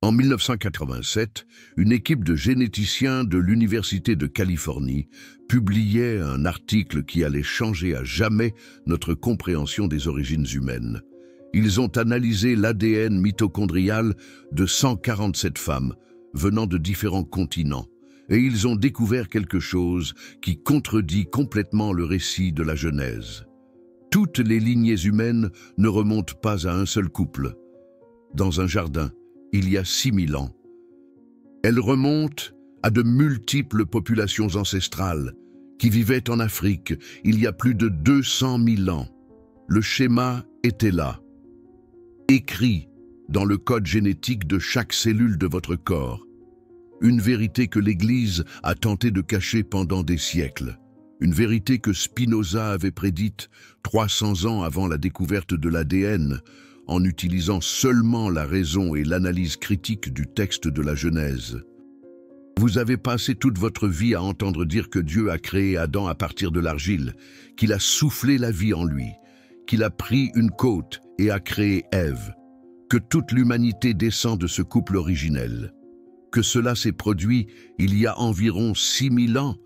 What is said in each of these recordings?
En 1987, une équipe de généticiens de l'Université de Californie publiait un article qui allait changer à jamais notre compréhension des origines humaines. Ils ont analysé l'ADN mitochondrial de 147 femmes venant de différents continents, et ils ont découvert quelque chose qui contredit complètement le récit de la Genèse. Toutes les lignées humaines ne remontent pas à un seul couple. Dans un jardin, il y a 6000 ans. Elles remontent à de multiples populations ancestrales qui vivaient en Afrique il y a plus de 200 000 ans. Le schéma était là, écrit dans le code génétique de chaque cellule de votre corps. Une vérité que l'Église a tenté de cacher pendant des siècles. Une vérité que Spinoza avait prédite 300 ans avant la découverte de l'ADN, en utilisant seulement la raison et l'analyse critique du texte de la Genèse. Vous avez passé toute votre vie à entendre dire que Dieu a créé Adam à partir de l'argile, qu'il a soufflé la vie en lui, qu'il a pris une côte et a créé Ève, que toute l'humanité descend de ce couple originel, que cela s'est produit il y a environ 6000 ans,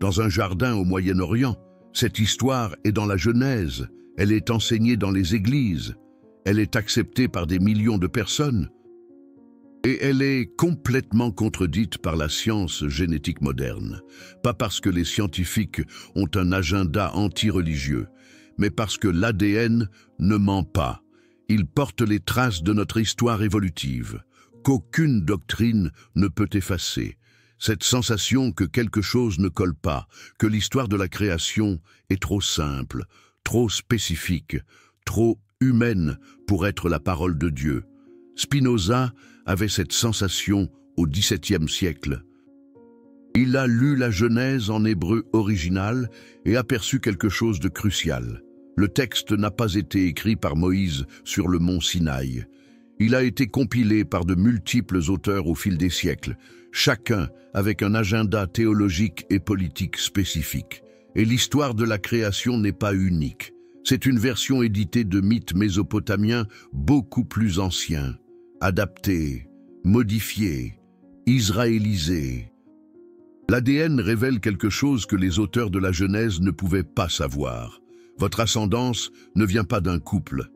dans un jardin au Moyen-Orient. Cette histoire est dans la Genèse, elle est enseignée dans les églises, elle est acceptée par des millions de personnes, et elle est complètement contredite par la science génétique moderne. Pas parce que les scientifiques ont un agenda anti-religieux, mais parce que l'ADN ne ment pas. Il porte les traces de notre histoire évolutive, qu'aucune doctrine ne peut effacer. Cette sensation que quelque chose ne colle pas, que l'histoire de la création est trop simple, trop spécifique, trop humaine pour être la parole de Dieu. Spinoza avait cette sensation au XVIIe siècle. Il a lu la Genèse en hébreu original et aperçu quelque chose de crucial. Le texte n'a pas été écrit par Moïse sur le mont Sinaï. Il a été compilé par de multiples auteurs au fil des siècles, chacun avec un agenda théologique et politique spécifique. Et l'histoire de la création n'est pas unique. C'est une version éditée de mythes mésopotamiens beaucoup plus anciens, adaptés, modifiés, israélisés. L'ADN révèle quelque chose que les auteurs de la Genèse ne pouvaient pas savoir. Votre ascendance ne vient pas d'un couple.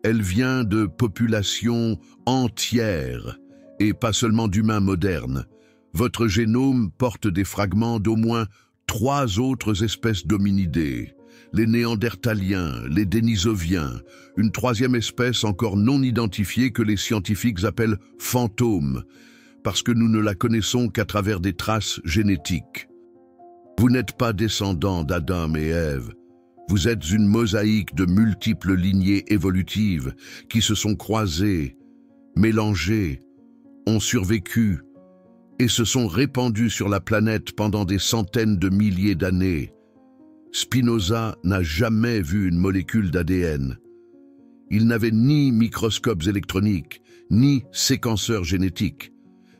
Elle vient de populations entières, et pas seulement d'humains modernes. Votre génome porte des fragments d'au moins 3 autres espèces d'hominidés. Les Néandertaliens, les Dénisoviens, une 3e espèce encore non identifiée que les scientifiques appellent fantôme, parce que nous ne la connaissons qu'à travers des traces génétiques. Vous n'êtes pas descendant d'Adam et Ève. Vous êtes une mosaïque de multiples lignées évolutives qui se sont croisées, mélangées, ont survécu et se sont répandues sur la planète pendant des centaines de milliers d'années. Spinoza n'a jamais vu une molécule d'ADN. Il n'avait ni microscopes électroniques, ni séquenceurs génétiques.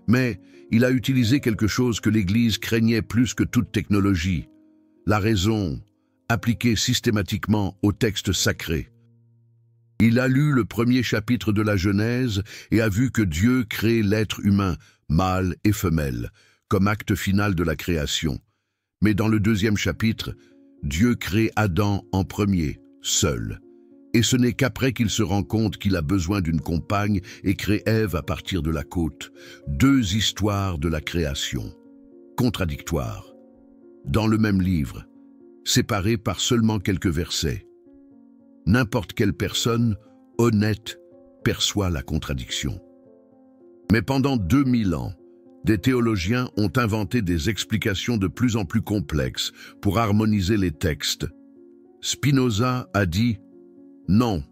Mais il a utilisé quelque chose que l'Église craignait plus que toute technologie, la raison, appliquée systématiquement au texte sacré. Il a lu le 1er chapitre de la Genèse et a vu que Dieu crée l'être humain, mâle et femelle, comme acte final de la création. Mais dans le 2e chapitre, Dieu crée Adam en premier, seul. Et ce n'est qu'après qu'il se rend compte qu'il a besoin d'une compagne et crée Ève à partir de la côte. 2 histoires de la création, contradictoires, dans le même livre, séparées par seulement quelques versets. N'importe quelle personne honnête perçoit la contradiction. Mais pendant 2000 ans, des théologiens ont inventé des explications de plus en plus complexes pour harmoniser les textes. Spinoza a dit « Non,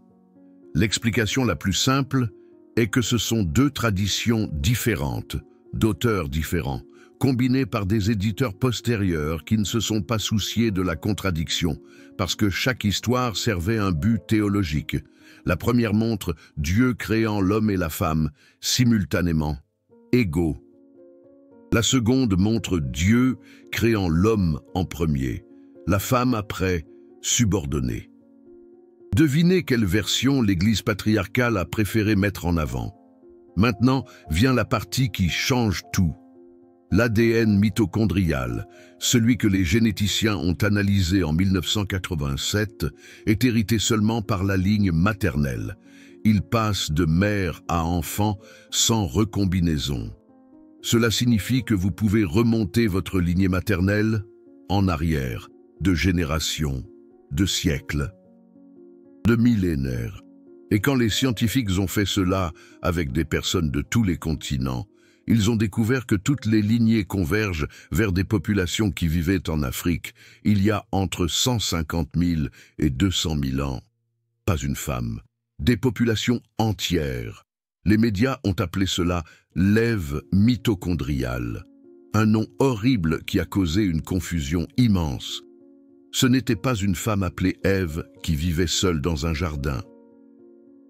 l'explication la plus simple est que ce sont 2 traditions différentes, d'auteurs différents, combinées par des éditeurs postérieurs qui ne se sont pas souciés de la contradiction, parce que chaque histoire servait un but théologique. La première montre Dieu créant l'homme et la femme, simultanément, égaux. La seconde montre Dieu créant l'homme en premier, la femme après, subordonnée. Devinez quelle version l'Église patriarcale a préféré mettre en avant. Maintenant vient la partie qui change tout. L'ADN mitochondrial, celui que les généticiens ont analysé en 1987, est hérité seulement par la ligne maternelle. Il passe de mère à enfant sans recombinaison. Cela signifie que vous pouvez remonter votre lignée maternelle en arrière, de générations, de siècles, de millénaires. Et quand les scientifiques ont fait cela avec des personnes de tous les continents, ils ont découvert que toutes les lignées convergent vers des populations qui vivaient en Afrique il y a entre 150 000 et 200 000 ans. Pas une femme, des populations entières. Les médias ont appelé cela l'Ève mitochondriale, un nom horrible qui a causé une confusion immense. Ce n'était pas une femme appelée Ève qui vivait seule dans un jardin.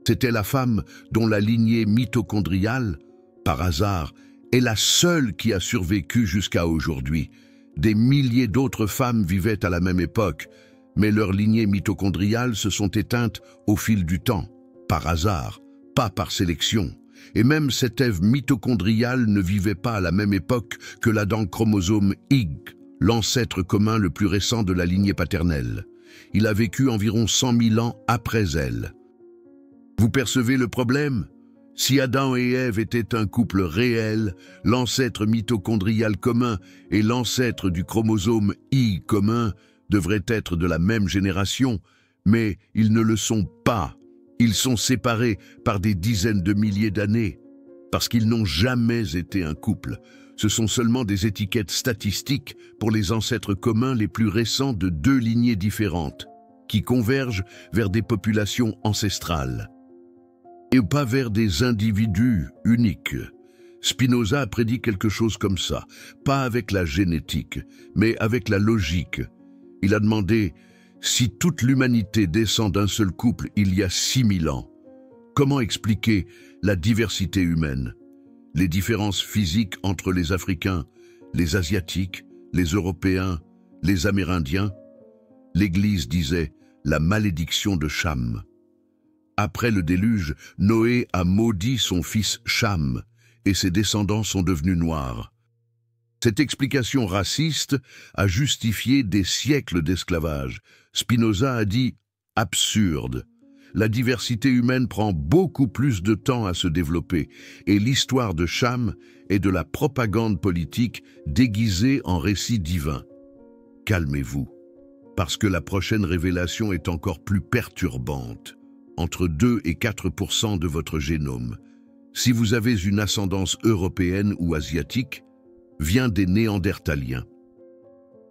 C'était la femme dont la lignée mitochondriale, par hasard, est la seule qui a survécu jusqu'à aujourd'hui. Des milliers d'autres femmes vivaient à la même époque, mais leurs lignées mitochondriales se sont éteintes au fil du temps, par hasard, pas par sélection. Et même cette Ève mitochondriale ne vivait pas à la même époque que l'Adam chromosome Y, l'ancêtre commun le plus récent de la lignée paternelle. Il a vécu environ 100 000 ans après elle. Vous percevez le problème? Si Adam et Ève étaient un couple réel, l'ancêtre mitochondrial commun et l'ancêtre du chromosome Y commun devraient être de la même génération, mais ils ne le sont pas. Ils sont séparés par des dizaines de milliers d'années, parce qu'ils n'ont jamais été un couple. Ce sont seulement des étiquettes statistiques pour les ancêtres communs les plus récents de deux lignées différentes, qui convergent vers des populations ancestrales, et pas vers des individus uniques. Spinoza a prédit quelque chose comme ça, pas avec la génétique, mais avec la logique. Il a demandé: si toute l'humanité descend d'un seul couple il y a 6000 ans, comment expliquer la diversité humaine? Les différences physiques entre les Africains, les Asiatiques, les Européens, les Amérindiens? L'Église disait la malédiction de Cham. Après le déluge, Noé a maudit son fils Cham, et ses descendants sont devenus noirs. Cette explication raciste a justifié des siècles d'esclavage. Spinoza a dit « absurde ». La diversité humaine prend beaucoup plus de temps à se développer, et l'histoire de Cham est de la propagande politique déguisée en récit divin. Calmez-vous, parce que la prochaine révélation est encore plus perturbante. Entre 2 et 4% de votre génome, si vous avez une ascendance européenne ou asiatique, vient des Néandertaliens.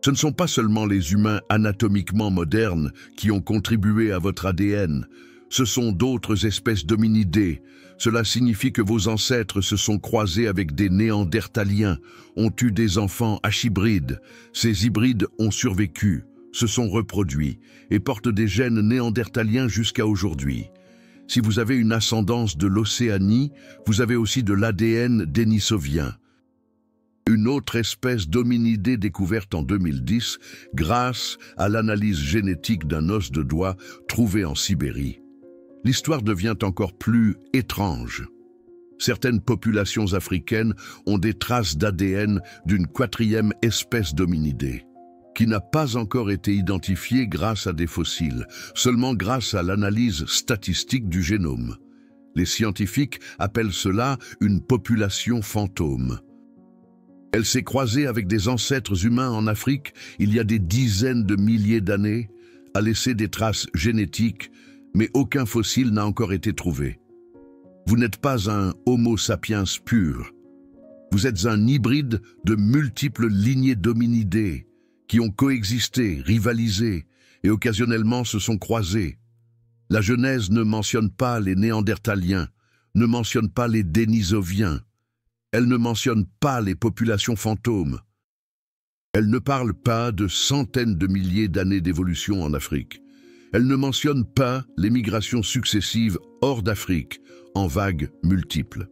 Ce ne sont pas seulement les humains anatomiquement modernes qui ont contribué à votre ADN, ce sont d'autres espèces d'hominidés. Cela signifie que vos ancêtres se sont croisés avec des Néandertaliens, ont eu des enfants H-hybrides. Ces hybrides ont survécu, se sont reproduits et portent des gènes néandertaliens jusqu'à aujourd'hui. Si vous avez une ascendance de l'Océanie, vous avez aussi de l'ADN dénisovien, une autre espèce d'hominidé découverte en 2010 grâce à l'analyse génétique d'un os de doigt trouvé en Sibérie. L'histoire devient encore plus étrange. Certaines populations africaines ont des traces d'ADN d'une 4e espèce d'hominidé, qui n'a pas encore été identifiée grâce à des fossiles, seulement grâce à l'analyse statistique du génome. Les scientifiques appellent cela une population fantôme. Elle s'est croisée avec des ancêtres humains en Afrique il y a des dizaines de milliers d'années, a laissé des traces génétiques, mais aucun fossile n'a encore été trouvé. Vous n'êtes pas un Homo sapiens pur. Vous êtes un hybride de multiples lignées d'hominidés qui ont coexisté, rivalisé et occasionnellement se sont croisés. La Genèse ne mentionne pas les Néandertaliens, ne mentionne pas les Dénisoviens. Elle ne mentionne pas les populations fantômes. Elle ne parle pas de centaines de milliers d'années d'évolution en Afrique. Elle ne mentionne pas les migrations successives hors d'Afrique, en vagues multiples.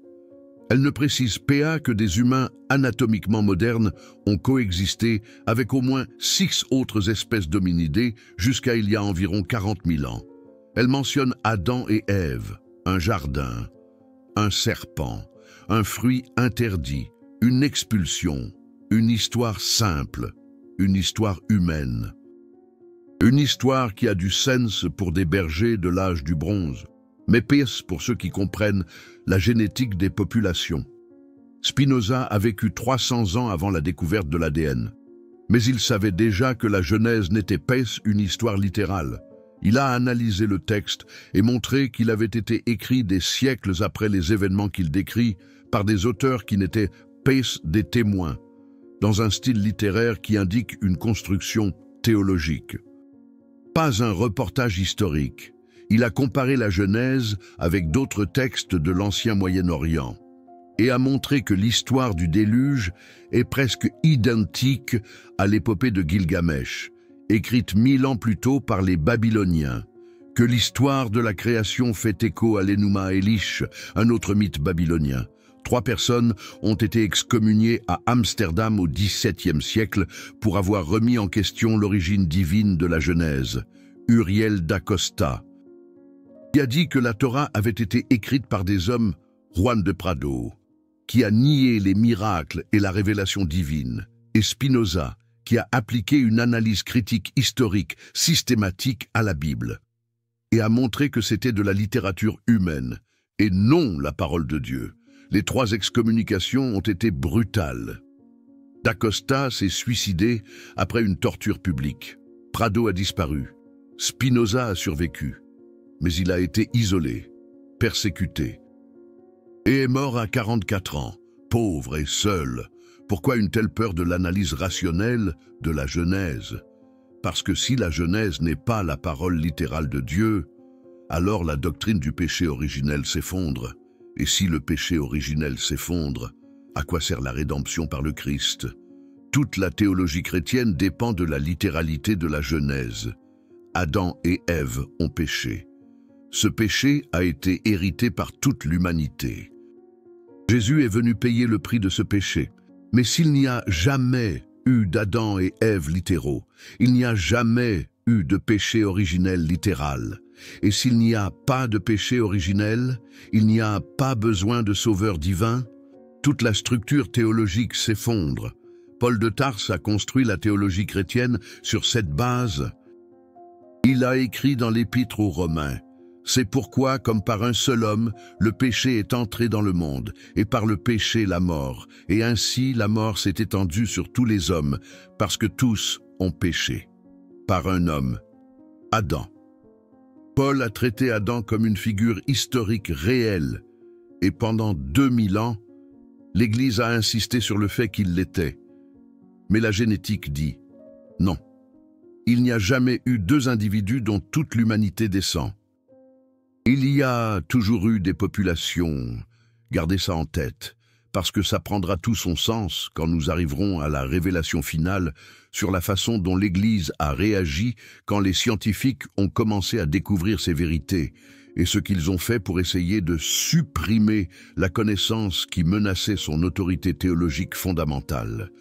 Elle ne précise pas que des humains anatomiquement modernes ont coexisté avec au moins 6 autres espèces d'hominidés jusqu'à il y a environ 40 000 ans. Elle mentionne Adam et Ève, un jardin, un serpent, un fruit interdit, une expulsion, une histoire simple, une histoire humaine. Une histoire qui a du sens pour des bergers de l'âge du bronze, mais pire pour ceux qui comprennent la génétique des populations. Spinoza a vécu 300 ans avant la découverte de l'ADN. Mais il savait déjà que la Genèse n'était pas une histoire littérale. Il a analysé le texte et montré qu'il avait été écrit des siècles après les événements qu'il décrit par des auteurs qui n'étaient pas des témoins, dans un style littéraire qui indique une construction théologique. Pas un reportage historique. Il a comparé la Genèse avec d'autres textes de l'Ancien Moyen-Orient et a montré que l'histoire du déluge est presque identique à l'épopée de Gilgamesh, écrite 1000 ans plus tôt par les Babyloniens, que l'histoire de la création fait écho à l'Enuma Elish, un autre mythe babylonien. 3 personnes ont été excommuniées à Amsterdam au XVIIe siècle pour avoir remis en question l'origine divine de la Genèse. Uriel d'Acosta, qui a dit que la Torah avait été écrite par des hommes, Juan de Prado, qui a nié les miracles et la révélation divine, et Spinoza, qui a appliqué une analyse critique historique systématique à la Bible, et a montré que c'était de la littérature humaine, et non la parole de Dieu. Les 3 excommunications ont été brutales. D'Acosta s'est suicidé après une torture publique. Prado a disparu. Spinoza a survécu, mais il a été isolé, persécuté, et est mort à 44 ans, pauvre et seul. Pourquoi une telle peur de l'analyse rationnelle de la Genèse? Parce que si la Genèse n'est pas la parole littérale de Dieu, alors la doctrine du péché originel s'effondre. Et si le péché originel s'effondre, à quoi sert la rédemption par le Christ? Toute la théologie chrétienne dépend de la littéralité de la Genèse. Adam et Ève ont péché. Ce péché a été hérité par toute l'humanité. Jésus est venu payer le prix de ce péché. Mais s'il n'y a jamais eu d'Adam et Ève littéraux, il n'y a jamais eu de péché originel littéral. Et s'il n'y a pas de péché originel, il n'y a pas besoin de sauveur divin. Toute la structure théologique s'effondre. Paul de Tarse a construit la théologie chrétienne sur cette base. Il a écrit dans l'Épître aux Romains: « C'est pourquoi, comme par un seul homme, le péché est entré dans le monde, et par le péché la mort, et ainsi la mort s'est étendue sur tous les hommes, parce que tous ont péché. » Par un homme, Adam. Paul a traité Adam comme une figure historique réelle, et pendant 2000 ans, l'Église a insisté sur le fait qu'il l'était. Mais la génétique dit non. Il n'y a jamais eu 2 individus dont toute l'humanité descend. Il y a toujours eu des populations, gardez ça en tête, parce que ça prendra tout son sens quand nous arriverons à la révélation finale sur la façon dont l'Église a réagi quand les scientifiques ont commencé à découvrir ces vérités et ce qu'ils ont fait pour essayer de supprimer la connaissance qui menaçait son autorité théologique fondamentale.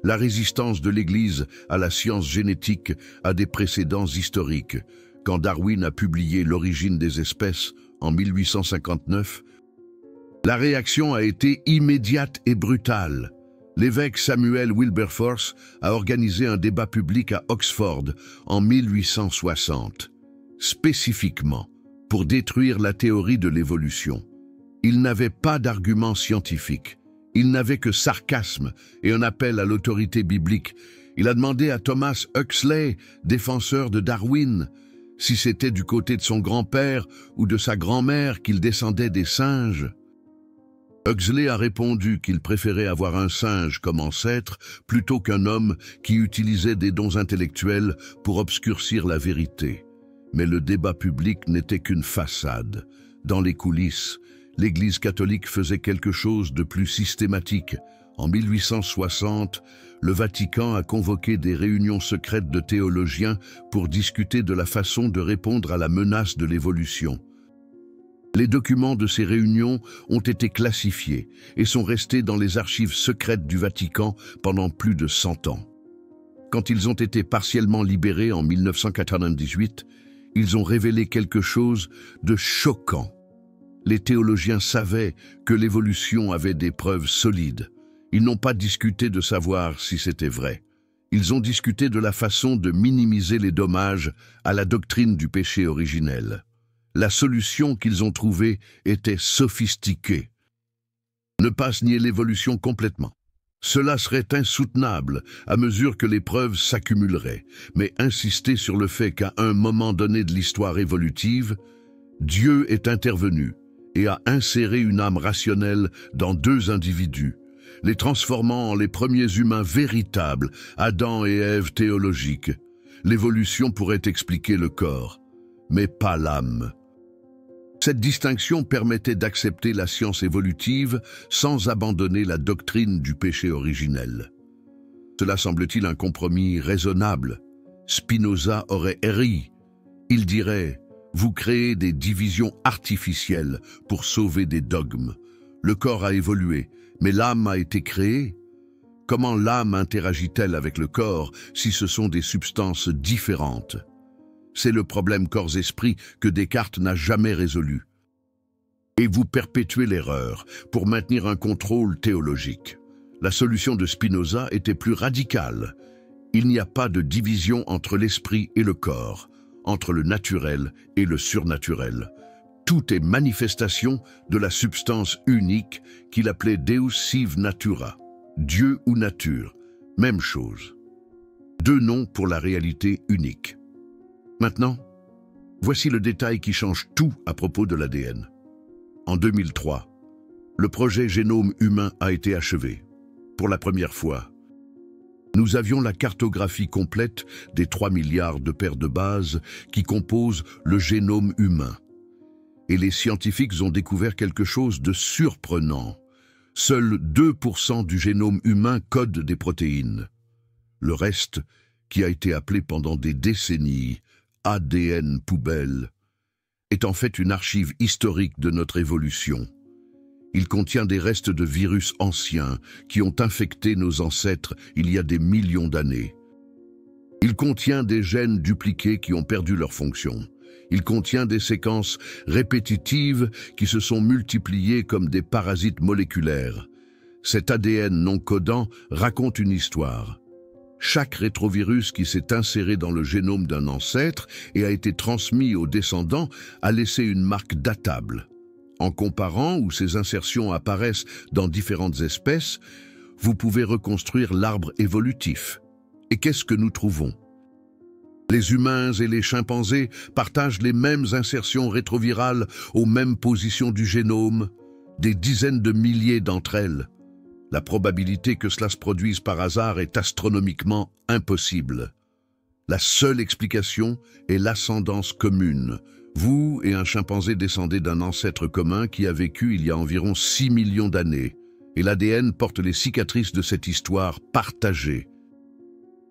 La résistance de l'Église à la science génétique a des précédents historiques. Quand Darwin a publié L'origine des espèces en 1859, la réaction a été immédiate et brutale. L'évêque Samuel Wilberforce a organisé un débat public à Oxford en 1860, spécifiquement pour détruire la théorie de l'évolution. Il n'avait pas d'argument scientifique. Il n'avait que sarcasme et un appel à l'autorité biblique. Il a demandé à Thomas Huxley, défenseur de Darwin, si c'était du côté de son grand-père ou de sa grand-mère qu'il descendait des singes. Huxley a répondu qu'il préférait avoir un singe comme ancêtre plutôt qu'un homme qui utilisait des dons intellectuels pour obscurcir la vérité. Mais le débat public n'était qu'une façade. Dans les coulisses, l'Église catholique faisait quelque chose de plus systématique. En 1860, le Vatican a convoqué des réunions secrètes de théologiens pour discuter de la façon de répondre à la menace de l'évolution. Les documents de ces réunions ont été classifiés et sont restés dans les archives secrètes du Vatican pendant plus de 100 ans. Quand ils ont été partiellement libérés en 1998, ils ont révélé quelque chose de choquant. Les théologiens savaient que l'évolution avait des preuves solides. Ils n'ont pas discuté de savoir si c'était vrai. Ils ont discuté de la façon de minimiser les dommages à la doctrine du péché originel. La solution qu'ils ont trouvée était sophistiquée. Ne pas nier l'évolution complètement. Cela serait insoutenable à mesure que les preuves s'accumuleraient, mais insister sur le fait qu'à un moment donné de l'histoire évolutive, Dieu est intervenu et a inséré une âme rationnelle dans deux individus, les transformant en les premiers humains véritables, Adam et Ève théologiques. L'évolution pourrait expliquer le corps, mais pas l'âme. Cette distinction permettait d'accepter la science évolutive sans abandonner la doctrine du péché originel. Cela semble-t-il un compromis raisonnable. Spinoza aurait ri. Il dirait « Vous créez des divisions artificielles pour sauver des dogmes. Le corps a évolué, mais l'âme a été créée. Comment l'âme interagit-elle avec le corps si ce sont des substances différentes ? C'est le problème corps-esprit que Descartes n'a jamais résolu. Et vous perpétuez l'erreur pour maintenir un contrôle théologique. La solution de Spinoza était plus radicale. Il n'y a pas de division entre l'esprit et le corps, entre le naturel et le surnaturel. Tout est manifestation de la substance unique qu'il appelait Deus sive natura, Dieu ou nature, même chose. Deux noms pour la réalité unique. Maintenant, voici le détail qui change tout à propos de l'ADN. En 2003, le projet Génome humain a été achevé. Pour la première fois, nous avions la cartographie complète des 3 milliards de paires de bases qui composent le génome humain. Et les scientifiques ont découvert quelque chose de surprenant. Seuls 2% du génome humain code des protéines. Le reste, qui a été appelé pendant des décennies ADN poubelle, est en fait une archive historique de notre évolution. Il contient des restes de virus anciens qui ont infecté nos ancêtres il y a des millions d'années. Il contient des gènes dupliqués qui ont perdu leur fonction. Il contient des séquences répétitives qui se sont multipliées comme des parasites moléculaires. Cet ADN non codant raconte une histoire. Chaque rétrovirus qui s'est inséré dans le génome d'un ancêtre et a été transmis aux descendants a laissé une marque datable. En comparant où ces insertions apparaissent dans différentes espèces, vous pouvez reconstruire l'arbre évolutif. Et qu'est-ce que nous trouvons ? Les humains et les chimpanzés partagent les mêmes insertions rétrovirales aux mêmes positions du génome, des dizaines de milliers d'entre elles. La probabilité que cela se produise par hasard est astronomiquement impossible. La seule explication est l'ascendance commune. Vous et un chimpanzé descendez d'un ancêtre commun qui a vécu il y a environ 6 millions d'années, et l'ADN porte les cicatrices de cette histoire partagée.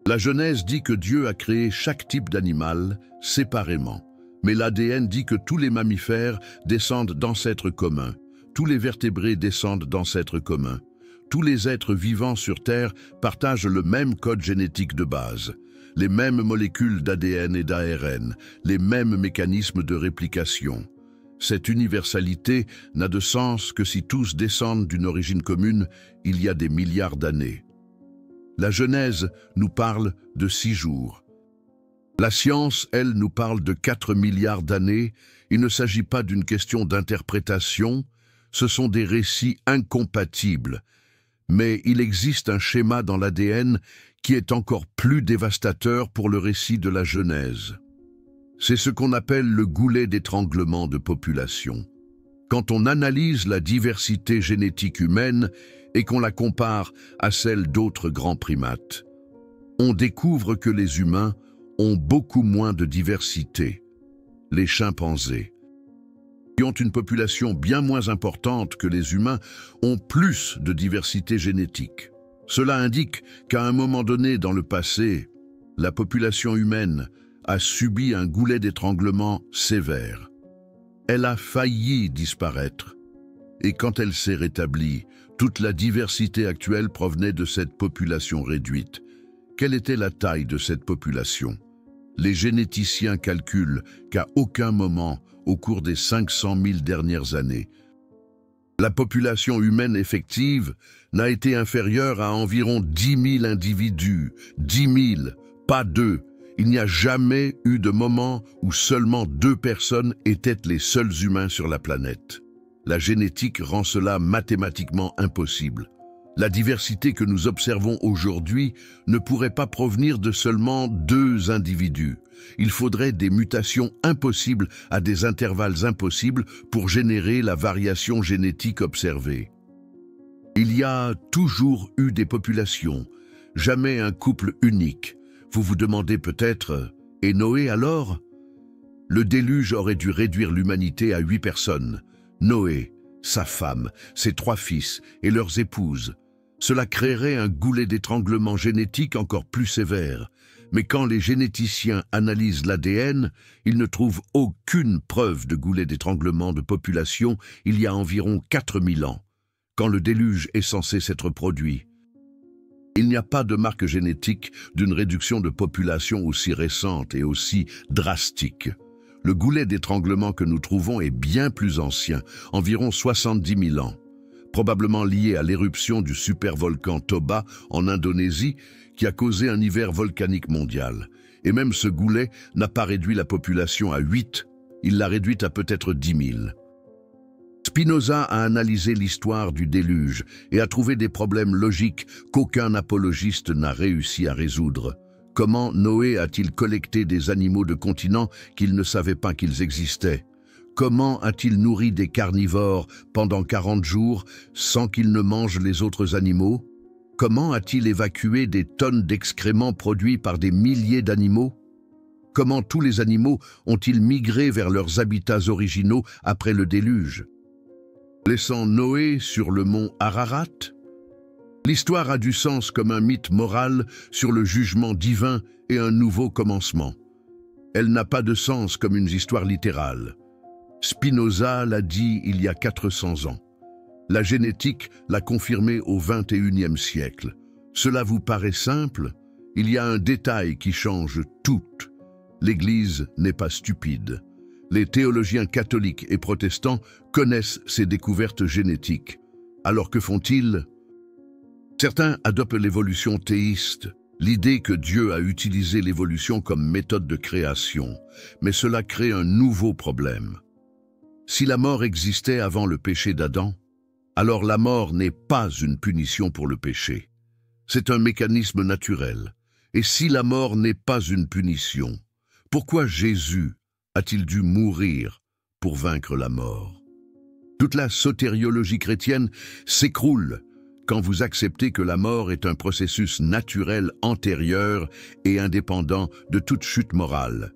La Genèse dit que Dieu a créé chaque type d'animal séparément, mais l'ADN dit que tous les mammifères descendent d'ancêtres communs, tous les vertébrés descendent d'ancêtres communs. Tous les êtres vivants sur Terre partagent le même code génétique de base, les mêmes molécules d'ADN et d'ARN, les mêmes mécanismes de réplication. Cette universalité n'a de sens que si tous descendent d'une origine commune il y a des milliards d'années. La Genèse nous parle de 6 jours. La science, elle, nous parle de 4 milliards d'années. Il ne s'agit pas d'une question d'interprétation, ce sont des récits incompatibles. Mais il existe un schéma dans l'ADN qui est encore plus dévastateur pour le récit de la Genèse. C'est ce qu'on appelle le goulet d'étranglement de population. Quand on analyse la diversité génétique humaine et qu'on la compare à celle d'autres grands primates, on découvre que les humains ont beaucoup moins de diversité. Les chimpanzés, qui ont une population bien moins importante que les humains, ont plus de diversité génétique. Cela indique qu'à un moment donné dans le passé, la population humaine a subi un goulet d'étranglement sévère. Elle a failli disparaître. Et quand elle s'est rétablie, toute la diversité actuelle provenait de cette population réduite. Quelle était la taille de cette population ? Les généticiens calculent qu'à aucun moment, au cours des 500 000 dernières années, la population humaine effective n'a été inférieure à environ 10 000 individus. 10 000, pas 2. Il n'y a jamais eu de moment où seulement 2 personnes étaient les seuls humains sur la planète. La génétique rend cela mathématiquement impossible. La diversité que nous observons aujourd'hui ne pourrait pas provenir de seulement 2 individus. Il faudrait des mutations impossibles à des intervalles impossibles pour générer la variation génétique observée. Il y a toujours eu des populations, jamais un couple unique. Vous vous demandez peut-être, et Noé alors? Le déluge aurait dû réduire l'humanité à 8 personnes. Noé, sa femme, ses 3 fils et leurs épouses. Cela créerait un goulet d'étranglement génétique encore plus sévère. Mais quand les généticiens analysent l'ADN, ils ne trouvent aucune preuve de goulet d'étranglement de population il y a environ 4000 ans, quand le déluge est censé s'être produit. Il n'y a pas de marque génétique d'une réduction de population aussi récente et aussi drastique. Le goulet d'étranglement que nous trouvons est bien plus ancien, environ 70 000 ans. Probablement lié à l'éruption du supervolcan Toba en Indonésie qui a causé un hiver volcanique mondial. Et même ce goulet n'a pas réduit la population à 8, il l'a réduite à peut-être 10 000. Spinoza a analysé l'histoire du déluge et a trouvé des problèmes logiques qu'aucun apologiste n'a réussi à résoudre. Comment Noé a-t-il collecté des animaux de continents qu'il ne savait pas qu'ils existaient? Comment a-t-il nourri des carnivores pendant 40 jours sans qu'ils ne mangent les autres animaux? Comment a-t-il évacué des tonnes d'excréments produits par des milliers d'animaux? Comment tous les animaux ont-ils migré vers leurs habitats originaux après le déluge, laissant Noé sur le mont Ararat? L'histoire a du sens comme un mythe moral sur le jugement divin et un nouveau commencement. Elle n'a pas de sens comme une histoire littérale. Spinoza l'a dit il y a 400 ans. La génétique l'a confirmé au XXIe siècle. Cela vous paraît simple? Il y a un détail qui change tout. L'Église n'est pas stupide. Les théologiens catholiques et protestants connaissent ces découvertes génétiques. Alors que font-ils? Certains adoptent l'évolution théiste, l'idée que Dieu a utilisé l'évolution comme méthode de création. Mais cela crée un nouveau problème. Si la mort existait avant le péché d'Adam, alors la mort n'est pas une punition pour le péché. C'est un mécanisme naturel. Et si la mort n'est pas une punition, pourquoi Jésus a-t-il dû mourir pour vaincre la mort? Toute la sotériologie chrétienne s'écroule quand vous acceptez que la mort est un processus naturel antérieur et indépendant de toute chute morale.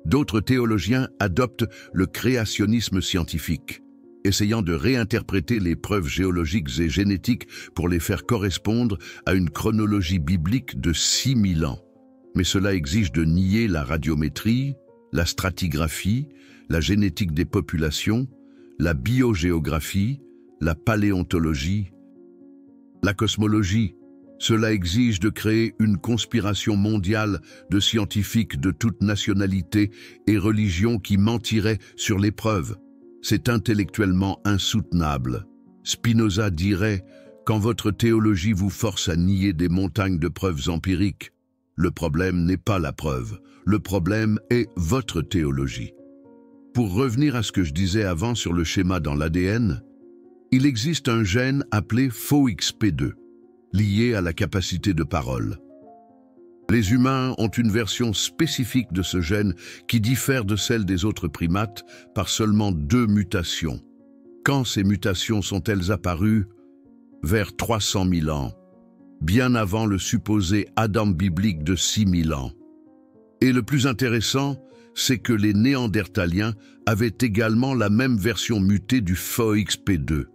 D'autres théologiens adoptent le créationnisme scientifique, essayant de réinterpréter les preuves géologiques et génétiques pour les faire correspondre à une chronologie biblique de 6000 ans. Mais cela exige de nier la radiométrie, la stratigraphie, la génétique des populations, la biogéographie, la paléontologie, la cosmologie. Cela exige de créer une conspiration mondiale de scientifiques de toute nationalité et religion qui mentiraient sur les preuves. C'est intellectuellement insoutenable. Spinoza dirait « Quand votre théologie vous force à nier des montagnes de preuves empiriques, le problème n'est pas la preuve, le problème est votre théologie. » Pour revenir à ce que je disais avant sur le schéma dans l'ADN, il existe un gène appelé FOXP2, lié à la capacité de parole. Les humains ont une version spécifique de ce gène qui diffère de celle des autres primates par seulement 2 mutations. Quand ces mutations sont-elles apparues? Vers 300 000 ans, bien avant le supposé Adam biblique de 6000 ans. Et le plus intéressant, c'est que les Néandertaliens avaient également la même version mutée du FOXP2.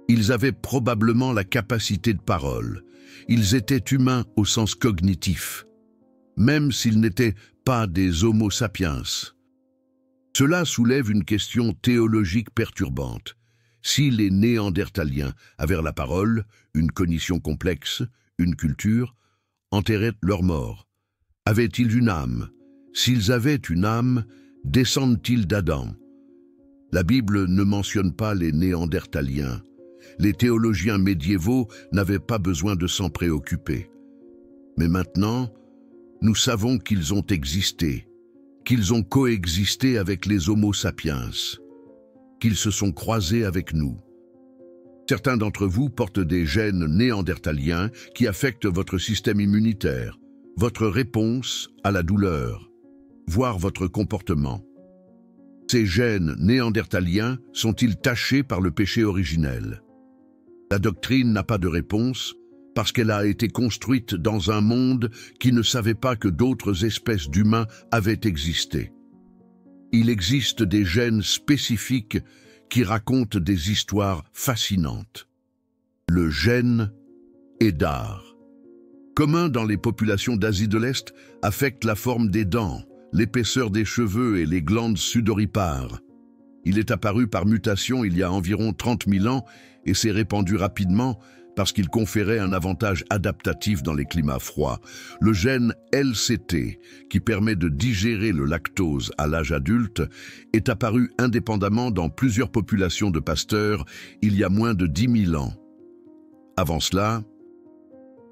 Ils avaient probablement la capacité de parole. Ils étaient humains au sens cognitif, même s'ils n'étaient pas des Homo sapiens. Cela soulève une question théologique perturbante. Si les Néandertaliens avaient la parole, une cognition complexe, une culture, enterraient leur mort, avaient-ils une âme? S'ils avaient une âme, descendent-ils d'Adam? La Bible ne mentionne pas les Néandertaliens. Les théologiens médiévaux n'avaient pas besoin de s'en préoccuper. Mais maintenant, nous savons qu'ils ont existé, qu'ils ont coexisté avec les Homo sapiens, qu'ils se sont croisés avec nous. Certains d'entre vous portent des gènes néandertaliens qui affectent votre système immunitaire, votre réponse à la douleur, voire votre comportement. Ces gènes néandertaliens sont-ils tachés par le péché originel? La doctrine n'a pas de réponse parce qu'elle a été construite dans un monde qui ne savait pas que d'autres espèces d'humains avaient existé. Il existe des gènes spécifiques qui racontent des histoires fascinantes. Le gène EDAR, commun dans les populations d'Asie de l'Est, affecte la forme des dents, l'épaisseur des cheveux et les glandes sudoripares. Il est apparu par mutation il y a environ 30 000 ans et s'est répandu rapidement parce qu'il conférait un avantage adaptatif dans les climats froids. Le gène LCT, qui permet de digérer le lactose à l'âge adulte, est apparu indépendamment dans plusieurs populations de pasteurs il y a moins de 10 000 ans. Avant cela,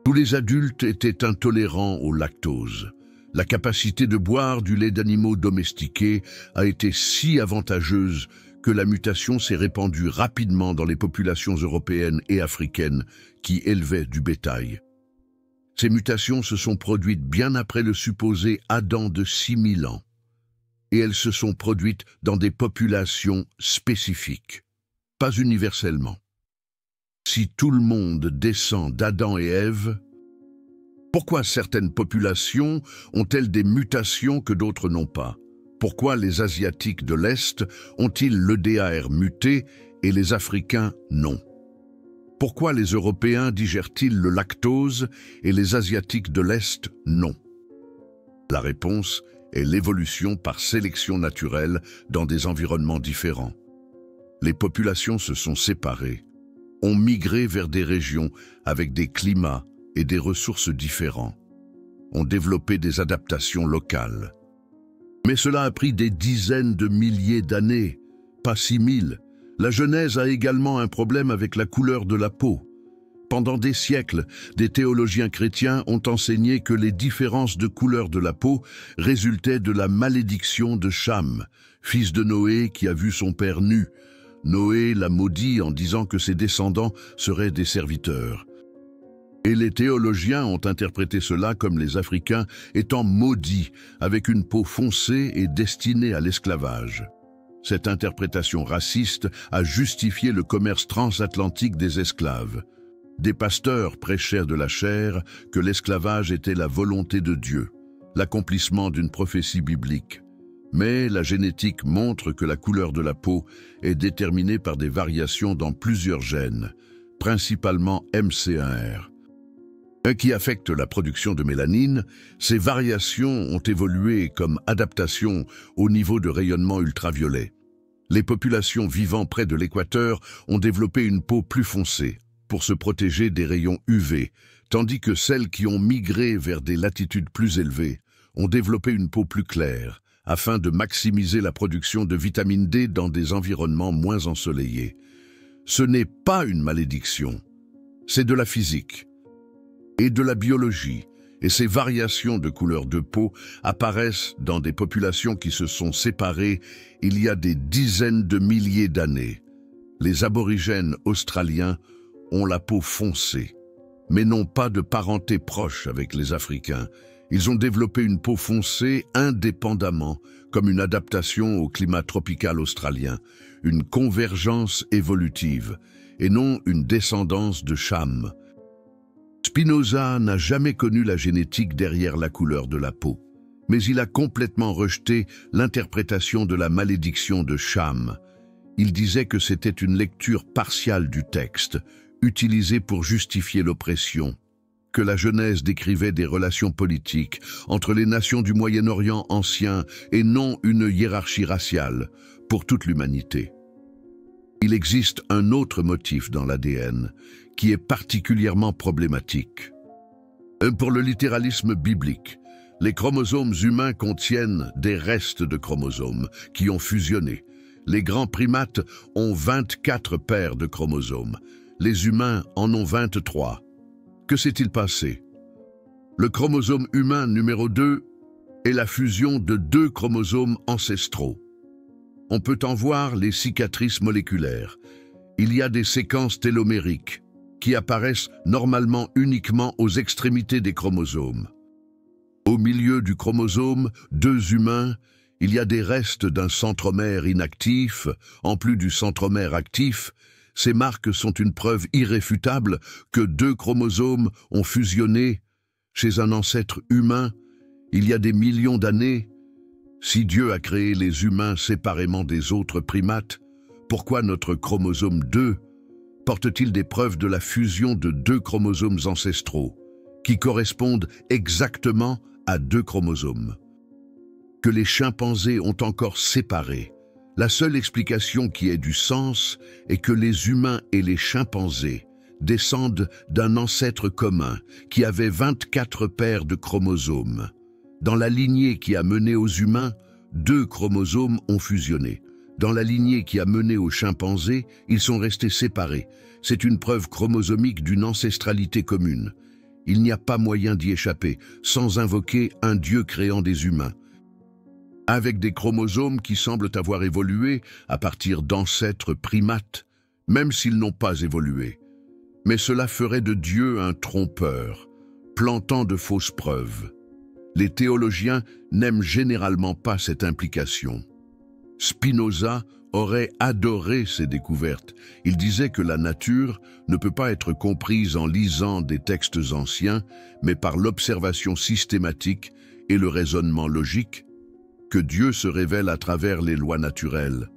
tous les adultes étaient intolérants au lactose. La capacité de boire du lait d'animaux domestiqués a été si avantageuse que la mutation s'est répandue rapidement dans les populations européennes et africaines qui élevaient du bétail. Ces mutations se sont produites bien après le supposé Adam de 6 000 ans, et elles se sont produites dans des populations spécifiques, pas universellement. Si tout le monde descend d'Adam et Ève, pourquoi certaines populations ont-elles des mutations que d'autres n'ont pas? Pourquoi les Asiatiques de l'Est ont-ils l'EDAR muté et les Africains non? Pourquoi les Européens digèrent-ils le lactose et les Asiatiques de l'Est non? La réponse est l'évolution par sélection naturelle dans des environnements différents. Les populations se sont séparées, ont migré vers des régions avec des climats et des ressources différents, ont développé des adaptations locales. Mais cela a pris des dizaines de milliers d'années, pas 6 000. La Genèse a également un problème avec la couleur de la peau. Pendant des siècles, des théologiens chrétiens ont enseigné que les différences de couleur de la peau résultaient de la malédiction de Cham, fils de Noé qui a vu son père nu. Noé l'a maudit en disant que ses descendants seraient des serviteurs. Et les théologiens ont interprété cela comme les Africains étant maudits, avec une peau foncée et destinée à l'esclavage. Cette interprétation raciste a justifié le commerce transatlantique des esclaves. Des pasteurs prêchèrent de la chair que l'esclavage était la volonté de Dieu, l'accomplissement d'une prophétie biblique. Mais la génétique montre que la couleur de la peau est déterminée par des variations dans plusieurs gènes, principalement MC1R. Qui affectent la production de mélanine. Ces variations ont évolué comme adaptation au niveau de rayonnement ultraviolet. Les populations vivant près de l'équateur ont développé une peau plus foncée pour se protéger des rayons UV, tandis que celles qui ont migré vers des latitudes plus élevées ont développé une peau plus claire, afin de maximiser la production de vitamine D dans des environnements moins ensoleillés. Ce n'est pas une malédiction, c'est de la physique et de la biologie, et ces variations de couleur de peau apparaissent dans des populations qui se sont séparées il y a des dizaines de milliers d'années. Les aborigènes australiens ont la peau foncée, mais n'ont pas de parenté proche avec les Africains. Ils ont développé une peau foncée indépendamment, comme une adaptation au climat tropical australien, une convergence évolutive, et non une descendance de Cham. Spinoza n'a jamais connu la génétique derrière la couleur de la peau, mais il a complètement rejeté l'interprétation de la malédiction de Cham. Il disait que c'était une lecture partiale du texte, utilisée pour justifier l'oppression, que la Genèse décrivait des relations politiques entre les nations du Moyen-Orient ancien et non une hiérarchie raciale pour toute l'humanité. Il existe un autre motif dans l'ADN qui est particulièrement problématique. Pour le littéralisme biblique, Les chromosomes humains contiennent des restes de chromosomes qui ont fusionné. Les grands primates ont 24 paires de chromosomes. Les humains en ont 23. Que s'est-il passé? Le chromosome humain numéro 2 est la fusion de 2 chromosomes ancestraux. On peut en voir les cicatrices moléculaires. Il y a des séquences télomériques qui apparaissent normalement uniquement aux extrémités des chromosomes. Au milieu du chromosome 2 humain, il y a des restes d'un centromère inactif, en plus du centromère actif. Ces marques sont une preuve irréfutable que 2 chromosomes ont fusionné chez un ancêtre humain il y a des millions d'années. Si Dieu a créé les humains séparément des autres primates, pourquoi notre chromosome 2 porte-t-il des preuves de la fusion de 2 chromosomes ancestraux, qui correspondent exactement à 2 chromosomes que les chimpanzés ont encore séparés? La seule explication qui ait du sens est que les humains et les chimpanzés descendent d'un ancêtre commun qui avait 24 paires de chromosomes. Dans la lignée qui a mené aux humains, 2 chromosomes ont fusionné. Dans la lignée qui a mené aux chimpanzés, ils sont restés séparés. C'est une preuve chromosomique d'une ancestralité commune. Il n'y a pas moyen d'y échapper, sans invoquer un Dieu créant des humains. Avec des chromosomes qui semblent avoir évolué à partir d'ancêtres primates, même s'ils n'ont pas évolué. Mais cela ferait de Dieu un trompeur, plantant de fausses preuves. Les théologiens n'aiment généralement pas cette implication. Spinoza aurait adoré ces découvertes. Il disait que la nature ne peut pas être comprise en lisant des textes anciens, mais par l'observation systématique et le raisonnement logique, que Dieu se révèle à travers les lois naturelles,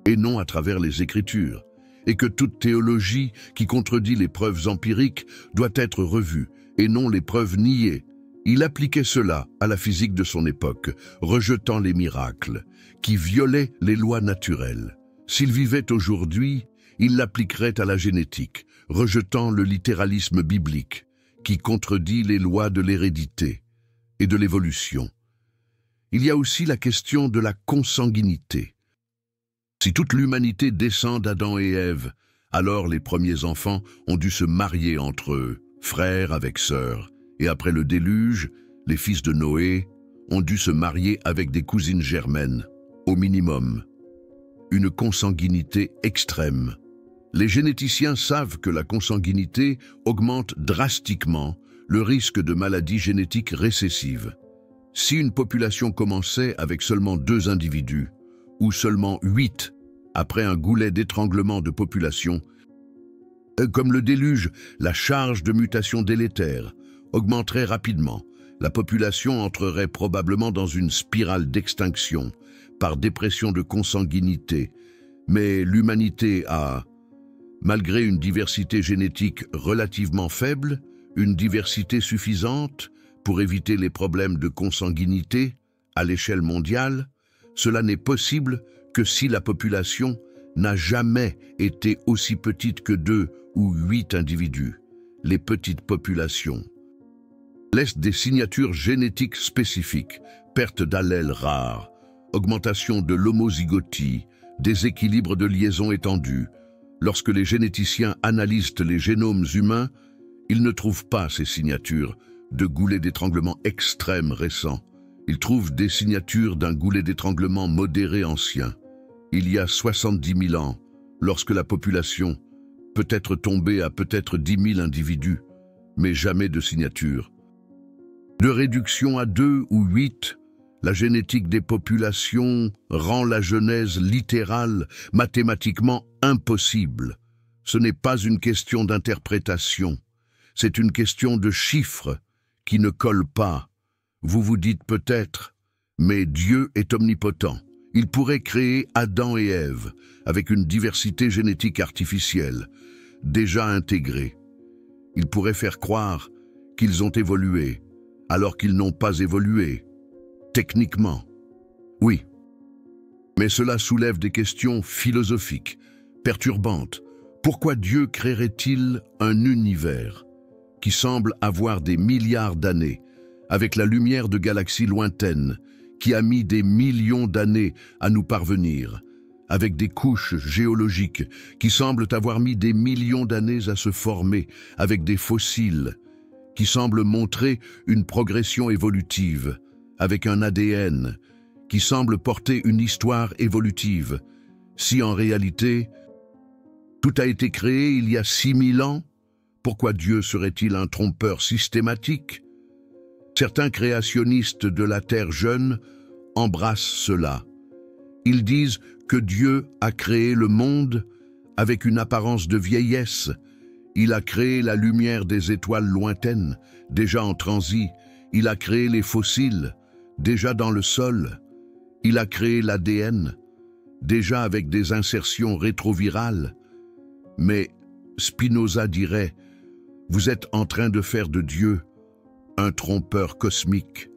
et non à travers les Écritures, et que toute théologie qui contredit les preuves empiriques doit être revue, et non les preuves niées. Il appliquait cela à la physique de son époque, rejetant les miracles, qui violaient les lois naturelles. S'il vivait aujourd'hui, il l'appliquerait à la génétique, rejetant le littéralisme biblique, qui contredit les lois de l'hérédité et de l'évolution. Il y a aussi la question de la consanguinité. Si toute l'humanité descend d'Adam et Ève, alors les premiers enfants ont dû se marier entre eux, frères avec sœurs, et après le déluge, les fils de Noé ont dû se marier avec des cousines germaines, au minimum. Une consanguinité extrême. Les généticiens savent que la consanguinité augmente drastiquement le risque de maladies génétiques récessives. Si une population commençait avec seulement 2 individus, ou seulement 8, après un goulet d'étranglement de population, comme le déluge, la charge de mutation délétère augmenterait rapidement. La population entrerait probablement dans une spirale d'extinction, par dépression de consanguinité. Mais l'humanité a, malgré une diversité génétique relativement faible, une diversité suffisante pour éviter les problèmes de consanguinité à l'échelle mondiale. Cela n'est possible que si la population n'a jamais été aussi petite que 2 ou 8 individus. Les petites populations laissent des signatures génétiques spécifiques, perte d'allèles rares, augmentation de l'homozygotie, déséquilibre de liaisons étendues. Lorsque les généticiens analysent les génomes humains, ils ne trouvent pas ces signatures de goulets d'étranglement extrêmes récents. Ils trouvent des signatures d'un goulet d'étranglement modéré ancien, il y a 70 000 ans, lorsque la population peut être tombée à peut-être 10 000 individus, mais jamais de signature. De réduction à 2 ou 8, la génétique des populations rend la genèse littérale mathématiquement impossible. Ce n'est pas une question d'interprétation, c'est une question de chiffres qui ne collent pas. Vous vous dites peut-être, mais Dieu est omnipotent. Il pourrait créer Adam et Ève avec une diversité génétique artificielle, déjà intégrée. Il pourrait faire croire qu'ils ont évolué, alors qu'ils n'ont pas évolué. Techniquement, oui. Mais cela soulève des questions philosophiques, perturbantes. Pourquoi Dieu créerait-il un univers qui semble avoir des milliards d'années, avec la lumière de galaxies lointaines, qui a mis des millions d'années à nous parvenir, avec des couches géologiques qui semblent avoir mis des millions d'années à se former, avec des fossiles qui semblent montrer une progression évolutive, avec un ADN qui semble porter une histoire évolutive, si en réalité, tout a été créé il y a 6000 ans, pourquoi Dieu serait-il un trompeur systématique? Certains créationnistes de la Terre jeune embrassent cela. Ils disent que Dieu a créé le monde avec une apparence de vieillesse. Il a créé la lumière des étoiles lointaines, déjà en transit. Il a créé les fossiles, déjà dans le sol. Il a créé l'ADN, déjà avec des insertions rétrovirales. Mais Spinoza dirait, vous êtes en train de faire de Dieu un trompeur cosmique,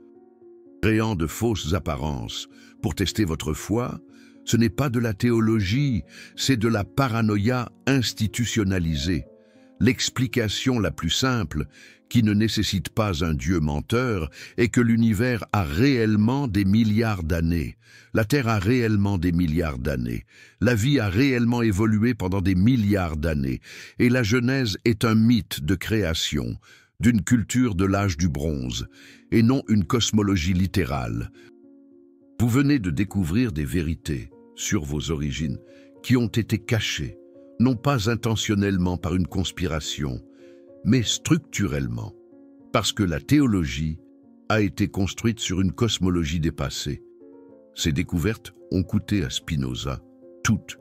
créant de fausses apparences pour tester votre foi. Ce n'est pas de la théologie, c'est de la paranoïa institutionnalisée. L'explication la plus simple, qui ne nécessite pas un Dieu menteur, est que l'univers a réellement des milliards d'années. La Terre a réellement des milliards d'années. La vie a réellement évolué pendant des milliards d'années. Et la Genèse est un mythe de création, d'une culture de l'âge du bronze, et non une cosmologie littérale. Vous venez de découvrir des vérités sur vos origines qui ont été cachées, non pas intentionnellement par une conspiration, mais structurellement, parce que la théologie a été construite sur une cosmologie dépassée. Ces découvertes ont coûté à Spinoza, toutes.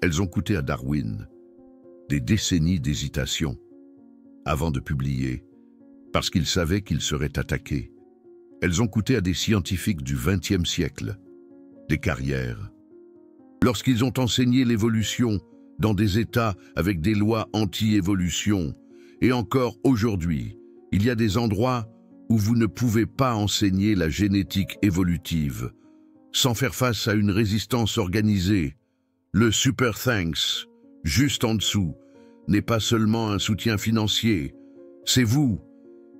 Elles ont coûté à Darwin des décennies d'hésitation avant de publier, parce qu'ils savaient qu'ils seraient attaqués. Elles ont coûté à des scientifiques du XXe siècle des carrières. Lorsqu'ils ont enseigné l'évolution dans des États avec des lois anti-évolution, et encore aujourd'hui, il y a des endroits où vous ne pouvez pas enseigner la génétique évolutive sans faire face à une résistance organisée. Le Super Thanks, juste en dessous, n'est pas seulement un soutien financier. C'est vous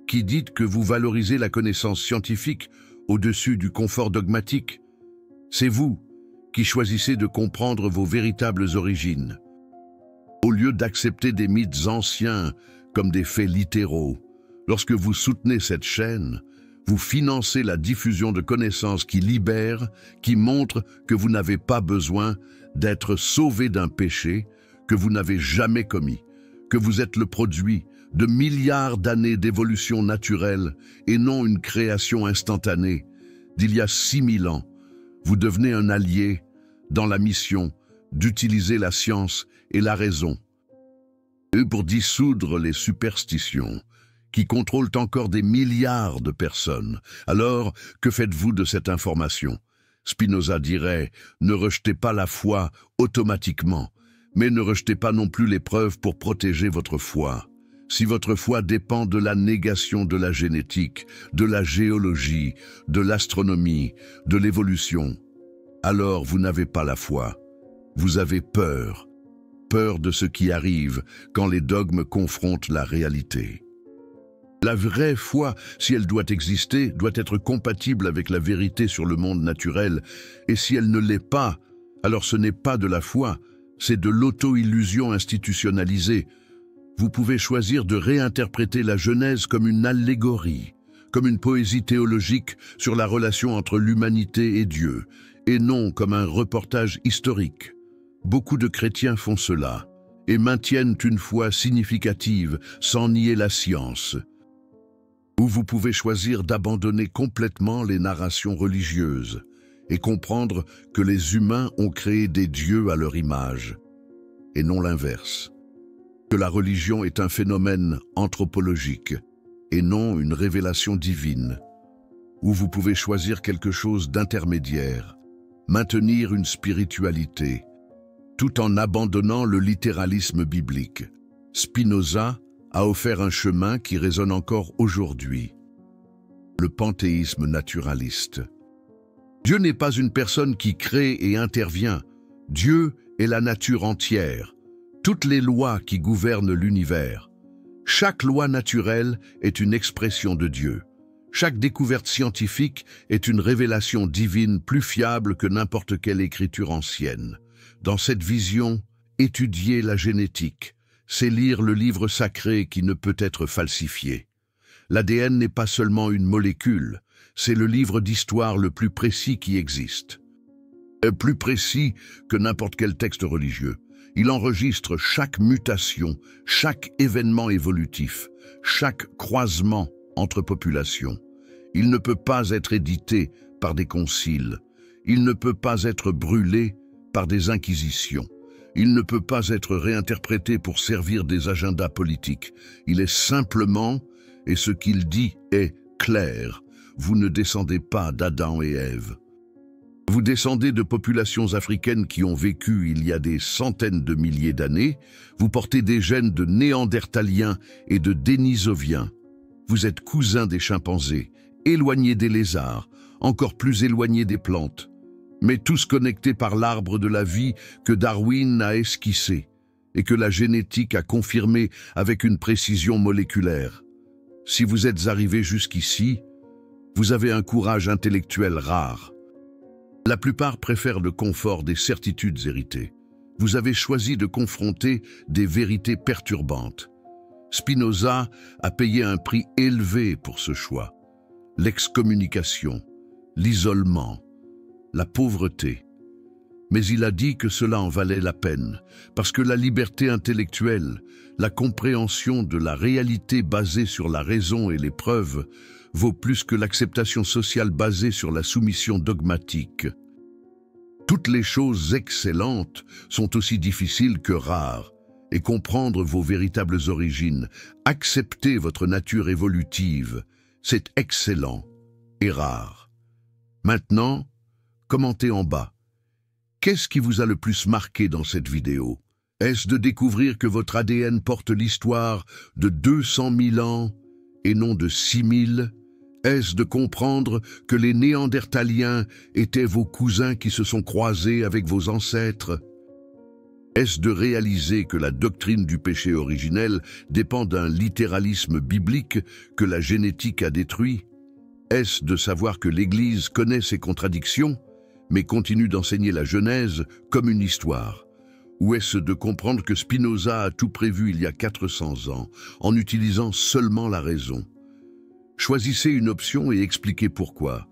qui dites que vous valorisez la connaissance scientifique au-dessus du confort dogmatique. C'est vous qui choisissez de comprendre vos véritables origines. Au lieu d'accepter des mythes anciens comme des faits littéraux, lorsque vous soutenez cette chaîne, vous financez la diffusion de connaissances qui libèrent, qui montrent que vous n'avez pas besoin d'être sauvé d'un péché que vous n'avez jamais commis, que vous êtes le produit de milliards d'années d'évolution naturelle et non une création instantanée d'il y a 6000 ans. Vous devenez un allié dans la mission d'utiliser la science et la raison pour dissoudre les superstitions qui contrôlent encore des milliards de personnes. Alors, que faites-vous de cette information? Spinoza dirait, ne rejetez pas la foi automatiquement, mais ne rejetez pas non plus les preuves pour protéger votre foi. Si votre foi dépend de la négation de la génétique, de la géologie, de l'astronomie, de l'évolution, alors vous n'avez pas la foi. Vous avez peur. Peur de ce qui arrive quand les dogmes confrontent la réalité. La vraie foi, si elle doit exister, doit être compatible avec la vérité sur le monde naturel, et si elle ne l'est pas, alors ce n'est pas de la foi, c'est de l'auto-illusion institutionnalisée. Vous pouvez choisir de réinterpréter la Genèse comme une allégorie, comme une poésie théologique sur la relation entre l'humanité et Dieu, et non comme un reportage historique. Beaucoup de chrétiens font cela, et maintiennent une foi significative sans nier la science. Ou vous pouvez choisir d'abandonner complètement les narrations religieuses et comprendre que les humains ont créé des dieux à leur image, et non l'inverse. Que la religion est un phénomène anthropologique et non une révélation divine. Ou vous pouvez choisir quelque chose d'intermédiaire, maintenir une spiritualité, tout en abandonnant le littéralisme biblique. Spinoza a offert un chemin qui résonne encore aujourd'hui. Le panthéisme naturaliste. Dieu n'est pas une personne qui crée et intervient. Dieu est la nature entière, toutes les lois qui gouvernent l'univers. Chaque loi naturelle est une expression de Dieu. Chaque découverte scientifique est une révélation divine plus fiable que n'importe quelle écriture ancienne. Dans cette vision, étudier la génétique, c'est lire le livre sacré qui ne peut être falsifié. L'ADN n'est pas seulement une molécule, c'est le livre d'histoire le plus précis qui existe. Plus précis que n'importe quel texte religieux. Il enregistre chaque mutation, chaque événement évolutif, chaque croisement entre populations. Il ne peut pas être édité par des conciles. Il ne peut pas être brûlé par des inquisitions. Il ne peut pas être réinterprété pour servir des agendas politiques. Il est simplement, et ce qu'il dit est clair, vous ne descendez pas d'Adam et Ève. Vous descendez de populations africaines qui ont vécu il y a des centaines de milliers d'années. Vous portez des gènes de néandertaliens et de dénisoviens. Vous êtes cousins des chimpanzés, éloignés des lézards, encore plus éloignés des plantes, mais tous connectés par l'arbre de la vie que Darwin a esquissé et que la génétique a confirmé avec une précision moléculaire. Si vous êtes arrivé jusqu'ici, vous avez un courage intellectuel rare. La plupart préfèrent le confort des certitudes héritées. Vous avez choisi de confronter des vérités perturbantes. Spinoza a payé un prix élevé pour ce choix. L'excommunication, l'isolement, la pauvreté. Mais il a dit que cela en valait la peine, parce que la liberté intellectuelle, la compréhension de la réalité basée sur la raison et les preuves, vaut plus que l'acceptation sociale basée sur la soumission dogmatique. Toutes les choses excellentes sont aussi difficiles que rares, et comprendre vos véritables origines, accepter votre nature évolutive, c'est excellent et rare. Maintenant, commentez en bas. Qu'est-ce qui vous a le plus marqué dans cette vidéo? Est-ce de découvrir que votre ADN porte l'histoire de 200 000 ans et non de 6 000? Est-ce de comprendre que les Néandertaliens étaient vos cousins qui se sont croisés avec vos ancêtres? Est-ce de réaliser que la doctrine du péché originel dépend d'un littéralisme biblique que la génétique a détruit? Est-ce de savoir que l'Église connaît ses contradictions, mais continue d'enseigner la Genèse comme une histoire? Ou est-ce de comprendre que Spinoza a tout prévu il y a 400 ans, en utilisant seulement la raison? Choisissez une option et expliquez pourquoi.